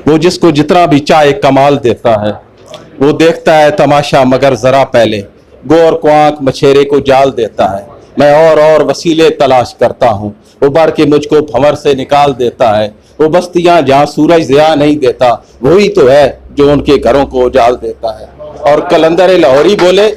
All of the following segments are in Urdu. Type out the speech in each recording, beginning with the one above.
وہ جس کو جتنا بھی چاہے کمال دیتا ہے، وہ دیکھتا ہے تماشا مگر ذرا پہلے، گور کو آنکھ مچھیرے کو جال دیتا ہے، میں اور وسیلے تلاش کرتا ہوں، وہ بڑھ کے مجھ کو بھنور سے نکال دیتا ہے، وہ بستیاں جہاں سورج ضیاء نہیں دیتا وہی تو ہے جو ان کے گھروں کو اجال دیتا ہے۔ اور قلندر لاہوری بولے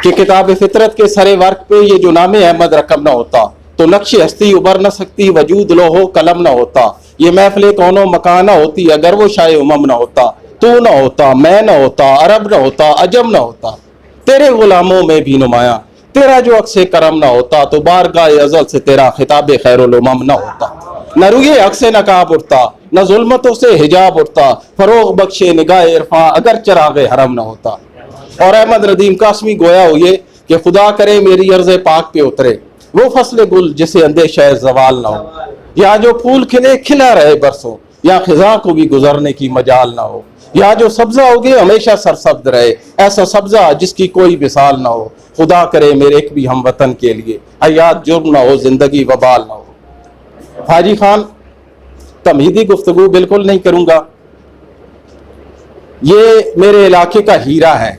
کہ کتاب فطرت کے سرے ورق پہ یہ جو نام احمد رقم نہ ہوتا تو نقش ہستی ابھر نہ سکتی، وجود لوہو قلم نہ ہوتا، یہ محفل کونو مکان نہ ہوتی اگر وہ شاہ امم نہ ہوتا، تو نہ ہوتا، میں نہ ہوتا، عرب نہ ہوتا، عجم نہ ہوتا، تیرے غلاموں میں بھی نمایاں تیرا جو عکس کرم نہ ہوتا، تو بارگاہ ازل سے تیرا خطاب خیر الامم نہ ہوتا، نہ روئے عکس نقاب اٹھتا، نہ ظلمتوں سے حجاب اٹھتا، فروغ بخشے نگاہ عرفاں اگر چراغ حرم نہ ہوتا۔ اور احمد ندیم قاسمی گویا ہوئے کہ خدا کرے میری عرض پاک پہ اترے وہ فصل گل جسے اندیشہ زوال نہ ہو، یا جو پھول کھلے کھلا رہے برسوں، یا خزاں کو بھی گزرنے کی مجال نہ ہو، یا جو سبزہ ہوگے ہمیشہ سرسبز رہے، ایسا سبزہ جس کی کوئی مثال نہ ہو، خدا کرے میرے ایک بھی ہم وطن کے لیے حیات جرم نہ ہو، زندگی وبال نہ ہو۔ حاجی خان تمہیدی گفتگو بالکل نہیں کروں گا، یہ میرے علاقے کا ہیرا ہے،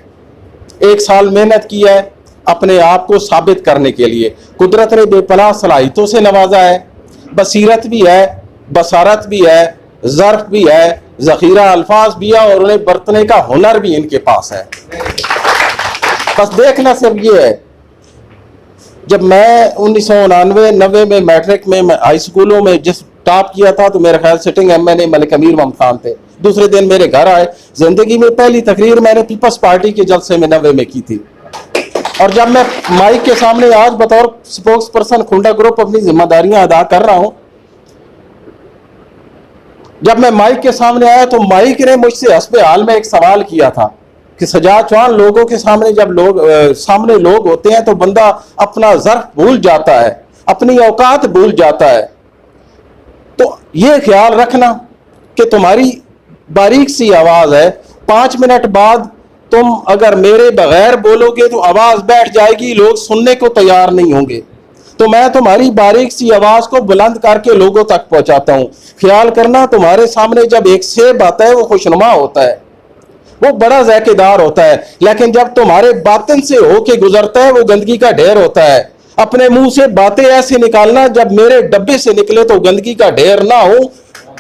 1 سال محنت کی ہے اپنے آپ کو ثابت کرنے کے لیے، قدرت نے بے پناہ صلاحیتوں سے نوازا ہے، بصیرت بھی ہے، بصارت بھی ہے، ظرف بھی ہے، ذخیرہ الفاظ بھی ہے، اور انہیں برتنے کا ہنر بھی ان کے پاس ہے۔ بس دیکھنا صرف یہ ہے، جب میں 1999-90 میں میٹرک میں ہائی سکولوں میں جس ٹاپ کیا تھا تو میرے خیال سٹنگ ایم این اے ملک امیر محمد خان تھے، دوسرے دن میرے گھر آئے، زندگی میں پہلی تقریر میں نے پیپلز پارٹی کے جلسے میں 90 میں کی تھی، اور جب میں مائک کے سامنے آج بطور سپوکس پرسن کھنڈا گروپ اپنی ذمہ داریاں ادا کر رہا ہوں، جب میں مائک کے سامنے آیا تو مائک نے مجھ سے حسب حال میں ایک سوال کیا تھا کہ سجاد چوہان، لوگوں کے سامنے جب سامنے لوگ ہوتے ہیں تو بندہ اپنا ظرف بھول جاتا ہے، اپنی اوقات بھول جاتا ہے، تو یہ خیال رکھنا کہ تمہاری باریک سی آواز ہے، 5 منٹ بعد تم اگر میرے بغیر بولو گے تو آواز بیٹھ جائے گی، لوگ سننے کو تیار نہیں ہوں گے، تو میں تمہاری باریک سی آواز کو بلند کر کے لوگوں تک پہنچاتا ہوں۔ خیال کرنا تمہارے سامنے جب ایک سیب آتا ہے وہ خوشنما ہوتا ہے، وہ بڑا ذائقے دار ہوتا ہے، لیکن جب تمہارے باطن سے ہو کے گزرتا ہے وہ گندگی کا ڈھیر ہوتا ہے۔ اپنے منہ سے باتیں ایسے نکالنا جب میرے ڈبے سے نکلے تو گندگی کا ڈھیر نہ ہو،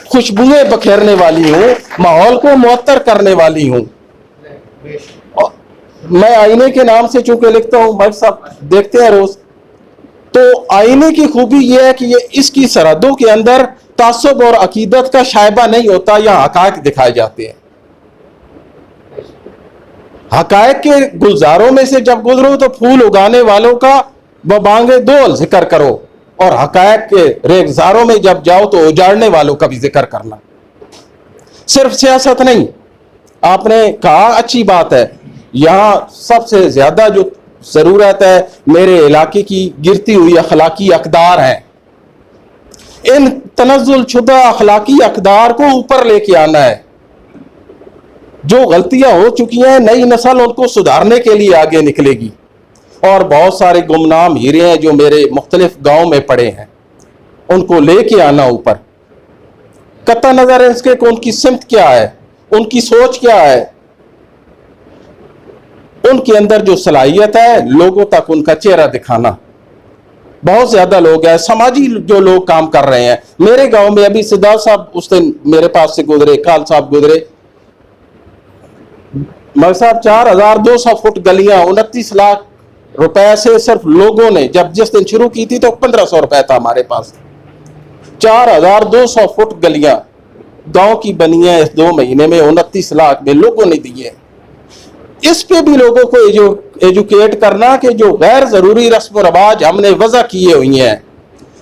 خوشبوئیں بکھیرنے والی ہوں، ماحول کو معطر کرنے والی ہوں۔ میں آئینے کے نام سے چونکہ لکھتا ہوں، بھائی صاحب دیکھتے ہیں روز، تو آئینے کی خوبی یہ ہے کہ یہ اس کی سرحدوں کے اندر تعصب اور عقیدت کا شائبہ نہیں ہوتا، یا حقائق دکھائے جاتے ہیں۔ حقائق کے گلزاروں میں سے جب گزرو تو پھول اگانے والوں کا ببانگے دول ذکر کرو، اور حقائق کے ریگزاروں میں جب جاؤ تو اجاڑنے والوں کا بھی ذکر کرنا۔ صرف سیاست نہیں، آپ نے کہا اچھی بات ہے، یہاں سب سے زیادہ جو ضرورت ہے میرے علاقے کی گرتی ہوئی اخلاقی اقدار ہیں، ان تنزل شدہ اخلاقی اقدار کو اوپر لے کے آنا ہے۔ جو غلطیاں ہو چکی ہیں نئی نسل ان کو سدھارنے کے لیے آگے نکلے گی، اور بہت سارے گمنام ہیرے ہیں جو میرے مختلف گاؤں میں پڑے ہیں، ان کو لے کے آنا اوپر۔ قطع نظر ہے اس کے کہ ان کی سمت کیا ہے، ان کی سوچ کیا ہے، ان کے اندر جو صلاحیت ہے لوگوں تک ان کا چہرہ دکھانا۔ بہت زیادہ لوگ ہیں سماجی جو لوگ کام کر رہے ہیں میرے گاؤں میں، ابھی سدھار صاحب اس دن میرے پاس سے گزرے، کال صاحب گزرے، مگر صاحب 4200 فٹ گلیاں 29 لاکھ روپے سے صرف لوگوں نے جس دن شروع کی تھی تو 1500 روپے تھا ہمارے پاس، 4200 فٹ گلیاں گاؤں کی بنی ہیں اس 2 مہینے میں 29 لاکھ میں لوگوں نے دیے۔ اس پہ بھی لوگوں کو ایجوکیٹ کرنا کہ جو غیر ضروری رسم و رواج ہم نے وضع کیے ہوئی ہیں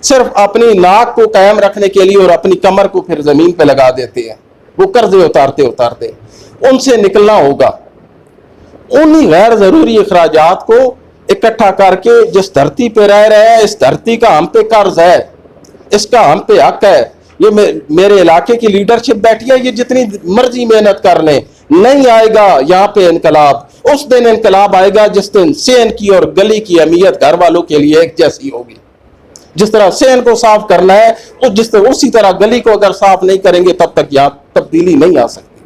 صرف اپنی ناک کو قائم رکھنے کے لیے، اور اپنی کمر کو پھر زمین پہ لگا دیتے ہیں، وہ قرضے اتارتے ان سے نکلنا ہوگا۔ انہی غیر ضروری اخراجات کو اکٹھا کر کے جس دھرتی پہ رہ رہے ہیں، اس دھرتی کا ہم پہ قرض ہے، اس کا ہم پہ حق ہے۔ یہ میرے علاقے کی لیڈرشپ بیٹھی ہے، یہ جتنی مرضی محنت کر لیں نہیں آئے گا یہاں پہ انقلاب۔ اس دن انقلاب آئے گا جس دن سین کی اور گلی کی اہمیت گھر والوں کے لیے ایک جیسی ہوگی، جس طرح حسین کو صاف کرنا ہے اسی طرح گلی کو اگر صاف نہیں کریں گے تب تک یہاں تبدیلی نہیں آ سکتی.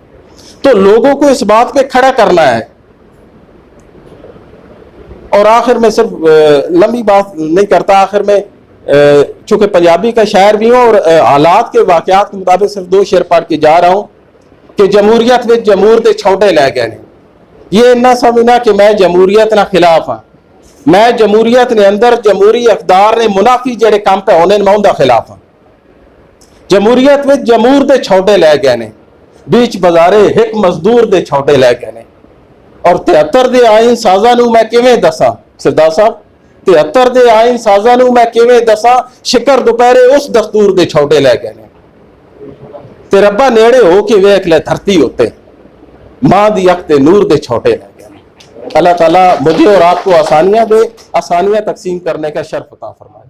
تو لوگوں کو اس بات پہ کھڑا کرنا ہے. اور آخر میں صرف لمبی بات نہیں کرتا, آخر میں چونکہ پنجابی کا شاعر بھی ہوں اور حالات کے واقعات کے مطابق صرف 2 شعر پڑھ کے جا رہا ہوں کہ جمہوریت میں جمہور دے چھوٹے لے گئے نے. یہ نہ سمجھنا کہ میں جمہوریت نہ خلاف ہاں, میں جمہوریت نے اندر جمہوری اقدار نے منافی جڑے کام پہ ہونے میں اندر خلاف ہاں. جمہوریت میں جمہور دے چھوٹے لے گئے نے, بیچ بازارے ایک مزدور دے چھوٹے لے گئے نے. اور 73 دے آئین سازاں نوں میں کیویں دساں سردار صاحب, 73 دے آئین سازاں نوں میں کیویں دساں شکر دوپہرے اس دستور دے چھوٹے لے گئے نے. تے ربا نیڑے ہو کے ویکھ لے دھرتی ہوتے ماں دی اک تے نور دے چھوٹے لے گئے نے. اللہ تعالیٰ مجھے اور آپ کو آسانیاں دے, آسانیاں تقسیم کرنے کا شرف عطا فرمائے.